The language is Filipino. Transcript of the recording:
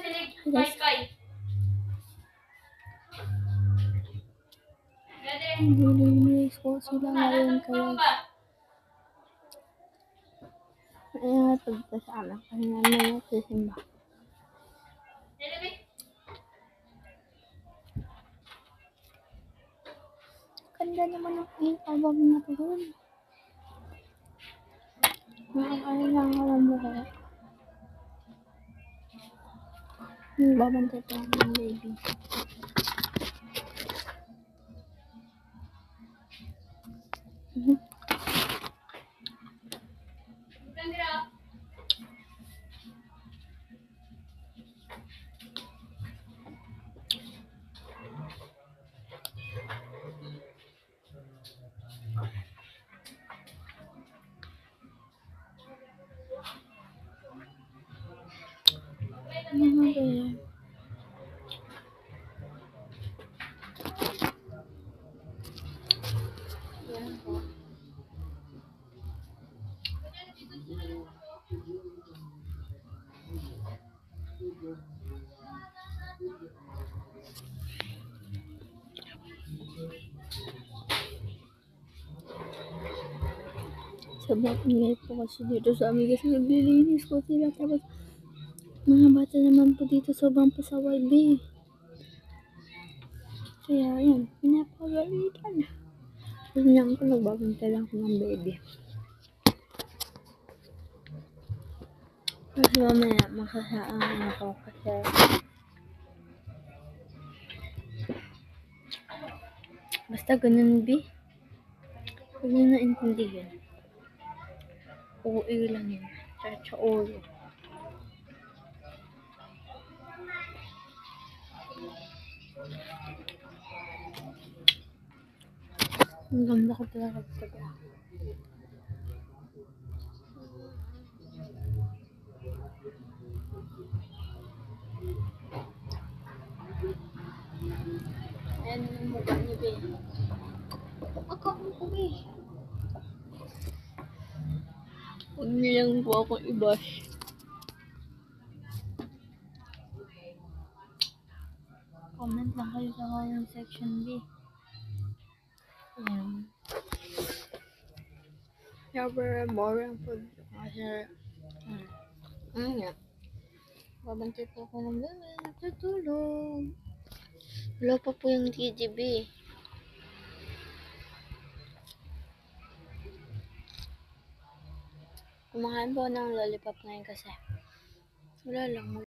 Guys, nililinis ko sila ngayon kaya pagpasama ka na naman sa simba. Ganda naman ang album na to doon. Nakakailangan mo kaya. Babantay pa ng baby. Sobrang ingay po kasi dito sa amin kasi naglilinis ko sila tapos mga bata naman po dito sobrang pasaway be. Kaya yan, pinapagalitan. Kasi niyan ko nagbabantay lang ko ng baby. Kasi mamaya makasaan ako kasi basta ganun be. Huwag nyo naintindihan. Uuwi lang yun. Sa ulo. Ang ganda ko talaga talaga. Ayan yung mukha niyo be. Ako be. Huwag nilang po akong i-bash. Comment lang kayo sa comment section B. Super boring po. Kasi, nga. Babantay po ako ng bebe. Natutulog. Wala pa po yung TGB. Kumakain po ng lollipop ngayon kasi. Wala lang.